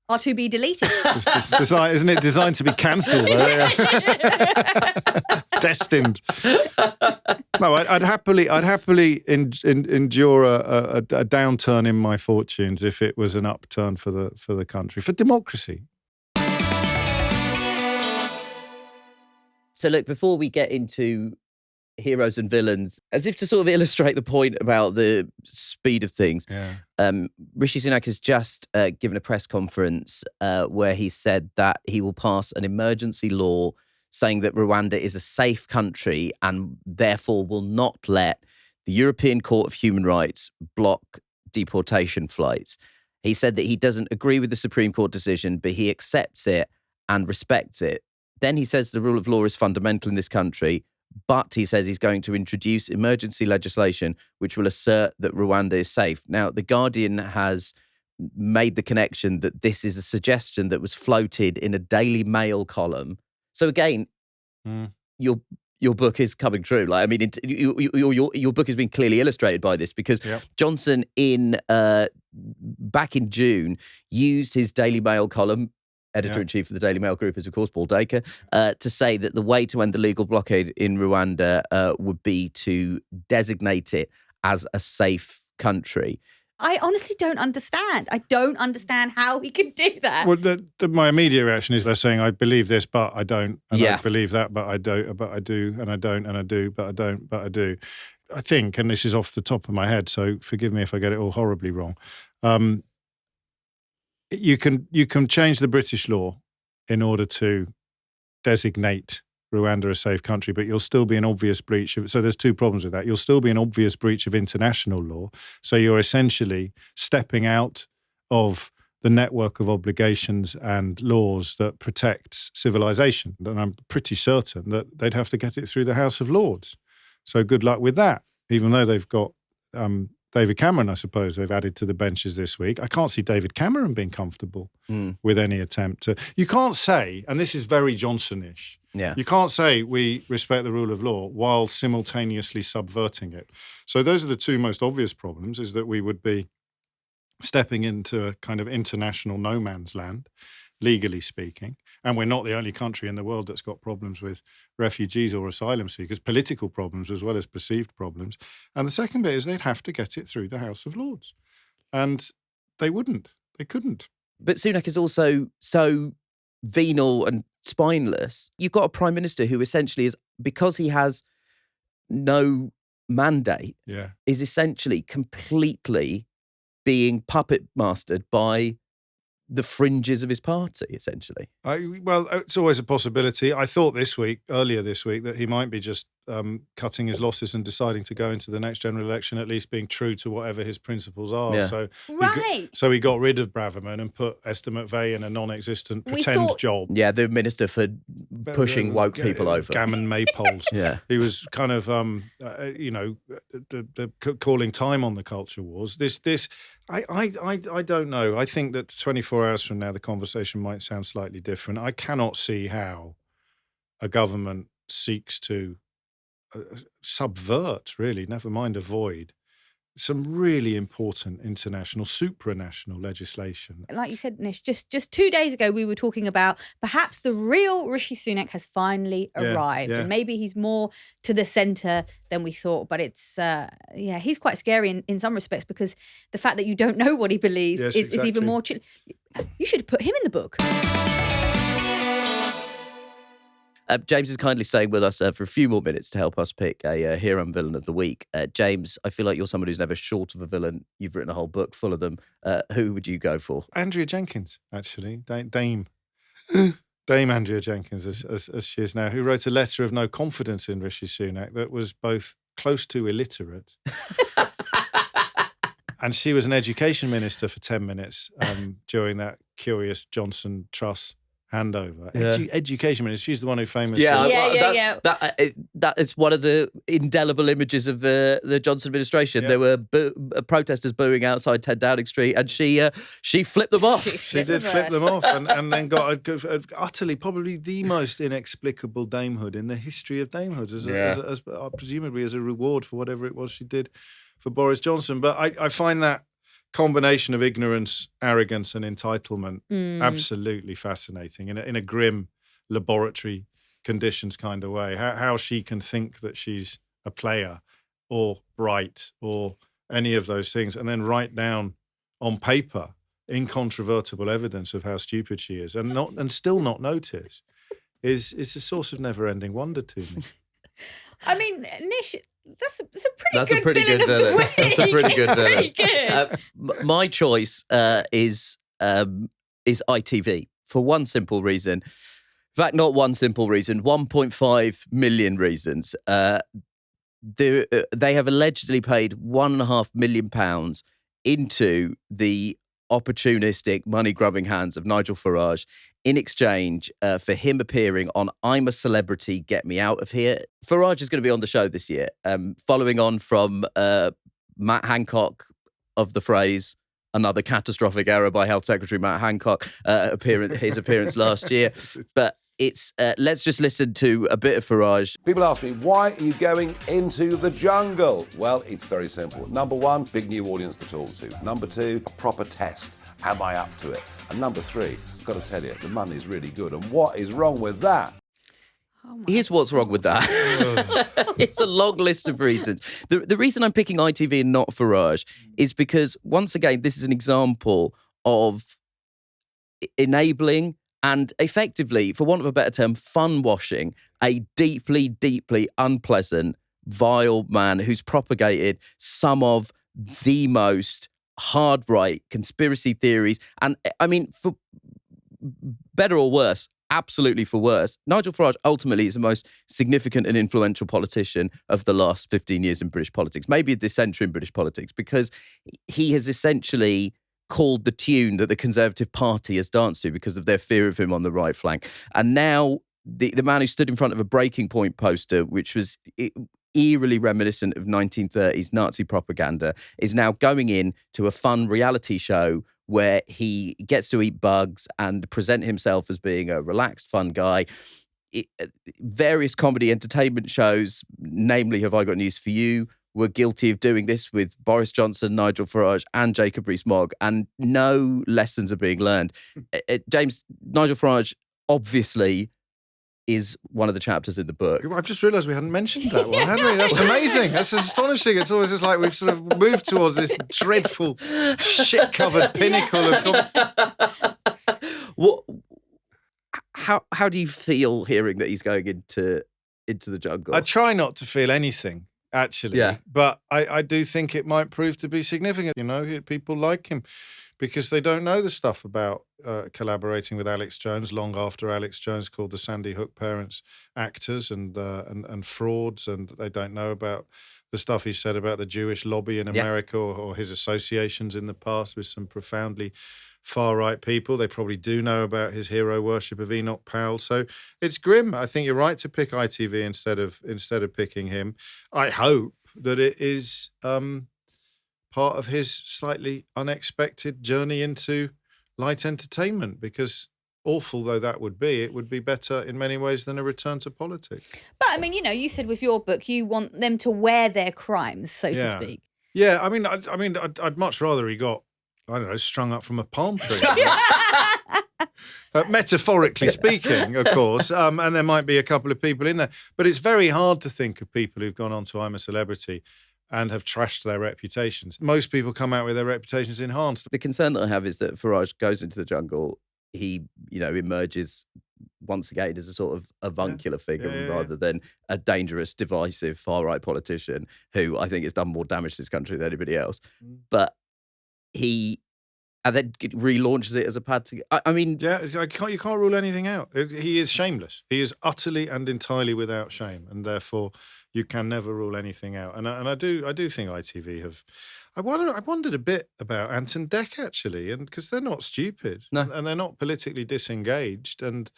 are to be deleted. Isn't it designed to be cancelled? Destined. No, I'd happily endure a downturn in my fortunes if it was an upturn for the country, for democracy. So look, before we get into heroes and villains, as if to sort of illustrate the point about the speed of things, Rishi Sunak has just given a press conference where he said that he will pass an emergency law saying that Rwanda is a safe country and therefore will not let the European Court of Human Rights block deportation flights. He said that he doesn't agree with the Supreme Court decision, but he accepts it and respects it. Then he says the rule of law is fundamental in this country, but he says he's going to introduce emergency legislation which will assert that Rwanda is safe. Now, The Guardian has made the connection that this is a suggestion that was floated in a Daily Mail column. So again, your book is coming true. Like, I mean, your book has been clearly illustrated by this because Johnson back in June used his Daily Mail column. Editor-in-chief of the Daily Mail Group is, of course, Paul Dacre, to say that the way to end the legal blockade in Rwanda would be to designate it as a safe country. I honestly don't understand. I don't understand how he can do that. Well, my immediate reaction is they're saying, I believe this, but I don't. And I believe that, but I don't. But I do, and I don't, and I do, but I don't, but I do. I think, and this is off the top of my head, so forgive me if I get it all horribly wrong, you can change the British law in order to designate Rwanda a safe country, but you'll still be an obvious breach of. So there's two problems with that. You'll still be an obvious breach of international law. So you're essentially stepping out of the network of obligations and laws that protects civilization. And I'm pretty certain that they'd have to get it through the House of Lords. So good luck with that. even though they've got David Cameron, I suppose, they've added to the benches this week. I can't see David Cameron being comfortable with any attempt to... You can't say, and this is very Johnson-ish, you can't say we respect the rule of law while simultaneously subverting it. So those are the two most obvious problems, is that we would be stepping into a kind of international no man's land, legally speaking. And we're not the only country in the world that's got problems with refugees or asylum seekers, political problems as well as perceived problems. And the second bit is they'd have to get it through the House of Lords. And they wouldn't. They couldn't. But Sunak is also so venal and spineless. You've got a prime minister who essentially is, because he has no mandate, is essentially completely being puppet mastered by the fringes of his party, essentially. Well, it's always a possibility. I thought earlier this week, that he might be just cutting his losses and deciding to go into the next general election, at least being true to whatever his principles are. Yeah. So he got rid of Braverman and put Esther McVeigh in a non-existent pretend job. Yeah, the minister for pushing woke people over. Gammon maypoles. Yeah. He was kind of, calling time on the culture wars. I don't know. I think that 24 hours from now, the conversation might sound slightly different. I cannot see how a government seeks to subvert, really, never mind avoid, some really important international, supranational legislation. Like you said, Nish, just 2 days ago, we were talking about perhaps the real Rishi Sunak has finally arrived. And maybe he's more to the centre than we thought. But it's, he's quite scary in some respects, because the fact that you don't know what he believes is even more chilling. You should put him in the book. James is kindly staying with us for a few more minutes to help us pick a hero and villain of the week. James, I feel like you're someone who's never short of a villain. You've written a whole book full of them. Who would you go for? Andrea Jenkyns, actually. Dame Andrea Jenkyns, as she is now, who wrote a letter of no confidence in Rishi Sunak that was both close to illiterate and she was an education minister for 10 minutes during that curious Johnson Truss handover. Education minister. She's the one who famously... That is one of the indelible images of the Johnson administration. There were protesters booing outside 10 Downing Street, and she flipped them off. She did flip them off, and then got utterly, probably the most inexplicable damehood in the history of damehoods, as presumably as a reward for whatever it was she did for Boris Johnson. But I find that combination of ignorance, arrogance and entitlement absolutely fascinating in a grim laboratory conditions kind of way. How she can think that she's a player or bright or any of those things and then write down on paper incontrovertible evidence of how stupid she is and still not notice is a source of never-ending wonder to me. I mean, Nish, that's a pretty good villain. That's a pretty good villain. My choice is ITV for one simple reason. In fact, not one simple reason, 1.5 million reasons. They have allegedly paid £1.5 million into the opportunistic money-grubbing hands of Nigel Farage in exchange for him appearing on I'm a Celebrity, Get Me Out of Here. Farage is going to be on the show this year, following on from Matt Hancock of the phrase, another catastrophic error by Health Secretary Matt Hancock, his appearance last year. But it's let's just listen to a bit of Farage. People ask me, why are you going into the jungle? Well, it's very simple. Number one, big new audience to talk to. Number two, a proper test. Am I up to it? And number three, I've got to tell you, the money's really good. And what is wrong with that? Here's what's wrong with that. It's a long list of reasons. The reason I'm picking ITV and not Farage is because, once again, this is an example of enabling and effectively, for want of a better term, fun-washing a deeply, deeply unpleasant, vile man who's propagated some of the most hard-right conspiracy theories. And, I mean, for better or worse, absolutely for worse, Nigel Farage ultimately is the most significant and influential politician of the last 15 years in British politics, maybe this century in British politics, because he has essentially called the tune that the Conservative Party has danced to because of their fear of him on the right flank. And now the man who stood in front of a Breaking Point poster, which was eerily reminiscent of 1930s Nazi propaganda, is now going in to a fun reality show where he gets to eat bugs and present himself as being a relaxed, fun guy. Various comedy entertainment shows, namely Have I Got News for You, were guilty of doing this with Boris Johnson, Nigel Farage and Jacob Rees-Mogg, and no lessons are being learned. James, Nigel Farage obviously is one of the chapters in the book. I've just realised we hadn't mentioned that one, hadn't we? That's amazing. That's astonishing. It's always just like we've sort of moved towards this dreadful, shit-covered pinnacle of... What? How do you feel hearing that he's going into the jungle? I try not to feel anything, actually. Yeah. But I do think it might prove to be significant. You know, people like him because they don't know the stuff about collaborating with Alex Jones long after Alex Jones called the Sandy Hook parents actors and frauds, and they don't know about the stuff he said about the Jewish lobby in America or his associations in the past with some profoundly far-right people. They probably do know about his hero worship of Enoch Powell. So it's grim. I think you're right to pick ITV instead of picking him. I hope that it is part of his slightly unexpected journey into light entertainment, because awful though that would be, it would be better in many ways than a return to politics. But, I mean, you know, you said with your book you want them to wear their crimes, so to speak. Yeah, I mean, I'd much rather he got, I don't know, strung up from a palm tree. Metaphorically speaking, of course, and there might be a couple of people in there. But it's very hard to think of people who've gone on to I'm a Celebrity and have trashed their reputations. Most people come out with their reputations enhanced. The concern that I have is that Farage goes into the jungle, he, you know, emerges once again as a sort of avuncular figure rather than a dangerous, divisive, far-right politician who I think has done more damage to this country than anybody else. But he... and then relaunches it as a pad to... I mean... Yeah, you can't rule anything out. He is shameless. He is utterly and entirely without shame, and therefore you can never rule anything out. And I do think ITV have... I wondered a bit about Ant and Dec, actually, and because they're not stupid. No. And they're not politically disengaged, and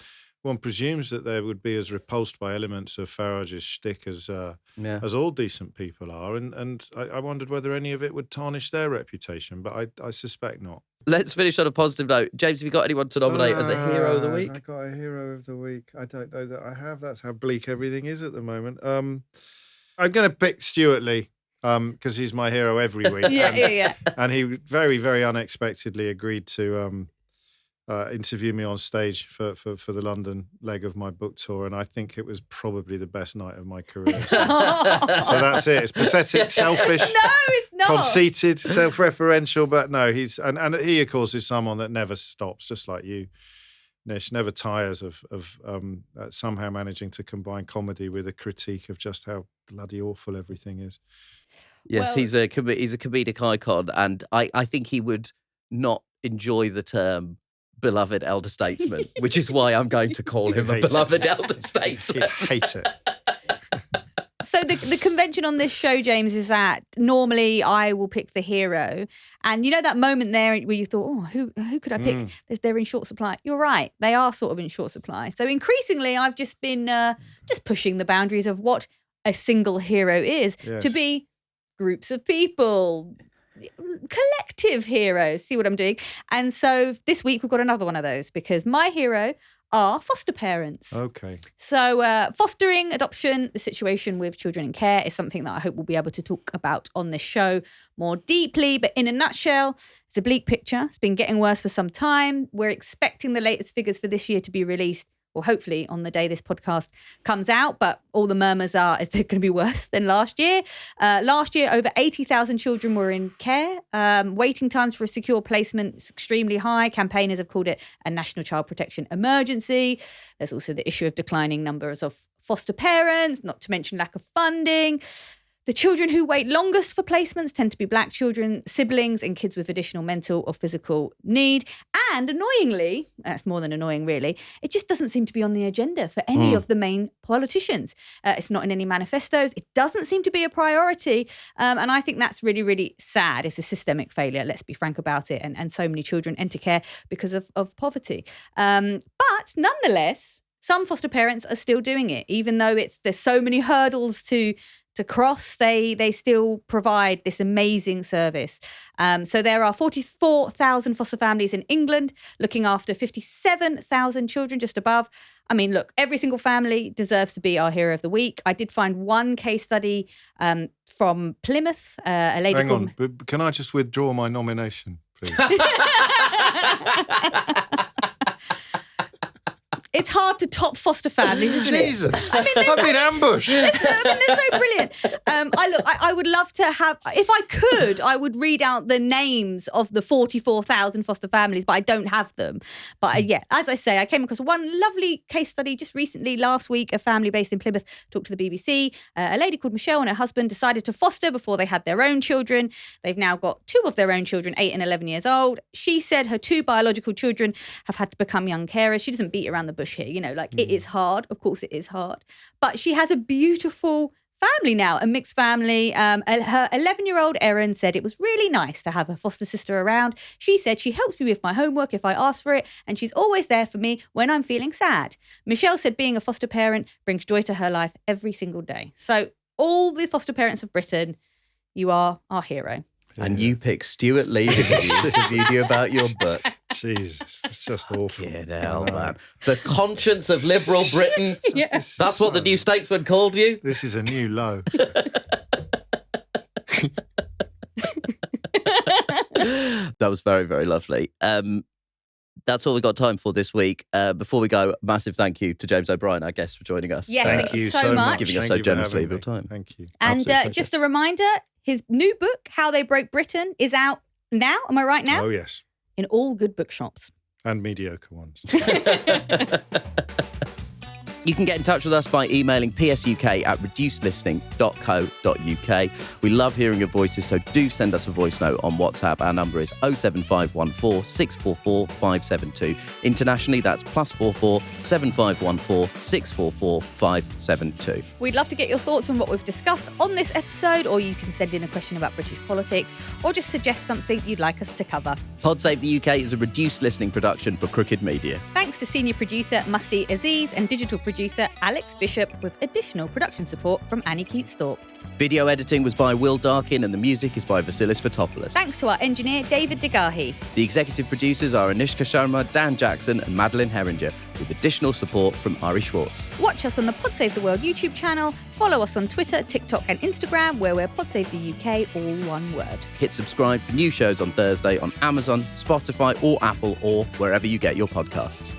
one presumes that they would be as repulsed by elements of Farage's shtick as all decent people are. And I wondered whether any of it would tarnish their reputation, but I suspect not. Let's finish on a positive note. James, have you got anyone to nominate as a hero of the week? I got a hero of the week. I don't know that I have. That's how bleak everything is at the moment. I'm going to pick Stewart Lee because he's my hero every week. Yeah. And he very, very unexpectedly agreed to interview me on stage for the London leg of my book tour, and I think it was probably the best night of my career. So that's it. It's pathetic, selfish. No, it's not. Conceited, self-referential, but no, he's and he of course is someone that never stops, just like you, Nish, never tires of somehow managing to combine comedy with a critique of just how bloody awful everything is. Yes, Well- he's a comedic icon, and I think he would not enjoy the term beloved elder statesman, which is why I'm going to call him a hates beloved elder statesman. I hate it. So the convention on this show, James, is that normally I will pick the hero. And you know that moment there where you thought, oh, who could I pick? They're in short supply. You're right. They are sort of in short supply. So increasingly, I've just been just pushing the boundaries of what a single hero is to be groups of people, collective heroes. See what I'm doing? And so this week we've got another one of those because my hero are foster parents. Okay. So fostering, adoption, the situation with children in care is something that I hope we'll be able to talk about on this show more deeply. But in a nutshell, it's a bleak picture. It's been getting worse for some time. We're expecting the latest figures for this year to be released, or hopefully on the day this podcast comes out, but all the murmurs are, is it going to be worse than last year? Last year, over 80,000 children were in care. Waiting times for a secure placement is extremely high. Campaigners have called it a national child protection emergency. There's also the issue of declining numbers of foster parents, not to mention lack of funding. The children who wait longest for placements tend to be black children, siblings, and kids with additional mental or physical need. And annoyingly, that's more than annoying really, it just doesn't seem to be on the agenda for any of the main politicians. It's not in any manifestos. It doesn't seem to be a priority. And I think that's really, really sad. It's a systemic failure, let's be frank about it. And so many children enter care because of poverty. But nonetheless, some foster parents are still doing it, even though there's so many hurdles to to cross, they still provide this amazing service. So there are 44,000 foster families in England looking after 57,000 children, just above. I mean, look, every single family deserves to be our hero of the week. I did find one case study from Plymouth, a lady Hang on, but can I just withdraw my nomination, please? It's hard to top foster families, isn't Jesus. it? I mean, I've been ambushed. they're so brilliant. I would love to have, if I could, I would read out the names of the 44,000 foster families, but I don't have them. But yeah, as I say, I came across one lovely case study just recently, last week. A family based in Plymouth talked to the BBC. A lady called Michelle and her husband decided to foster before they had their own children. They've now got 2 of their own children, 8 and 11 years old. She said her 2 biological children have had to become young carers. She doesn't beat around the bush here, it is hard. Of course it is hard. But she has a beautiful family now, a mixed family. Her 11-year-old Erin said it was really nice to have her foster sister around. She said she helps me with my homework if I ask for it, and she's always there for me when I'm feeling sad. Michelle said being a foster parent brings joy to her life every single day. So all the foster parents of Britain, you are our hero. And you pick Stewart Lee to interview you about your book. Jesus, it's just awful. Man. The conscience of liberal Britain. Yes. That's what the New Statesman called you. This is a new low. That was very, very lovely. That's all we got time for this week. Before we go, massive thank you to James O'Brien, our guest, for joining us. Yes, thank you so much. Giving us so generously of your time. Thank you. And just a reminder, his new book, How They Broke Britain, is out now. Am I right now? Oh, yes. In all good bookshops. And mediocre ones. You can get in touch with us by emailing psuk@reducedlistening.co.uk. We love hearing your voices, so do send us a voice note on WhatsApp. Our number is 07514 644 572. Internationally, that's +44 7514 644 572. We'd love to get your thoughts on what we've discussed on this episode, or you can send in a question about British politics, or just suggest something you'd like us to cover. Pod Save the UK is a reduced listening production for Crooked Media. Thanks to senior producer Musty Aziz and digital producer Alex Bishop, with additional production support from Annie Keats-Thorpe. Video editing was by Will Darkin, and the music is by Vasilis Fotopoulos. Thanks to our engineer David Degahi. The executive producers are Anishka Sharma, Dan Jackson and Madeline Herringer, with additional support from Ari Schwartz. Watch us on the Pod Save the World YouTube channel. Follow us on Twitter, TikTok and Instagram, where we're Pod Save the UK, all one word. Hit subscribe for new shows on Thursday on Amazon, Spotify or Apple, or wherever you get your podcasts.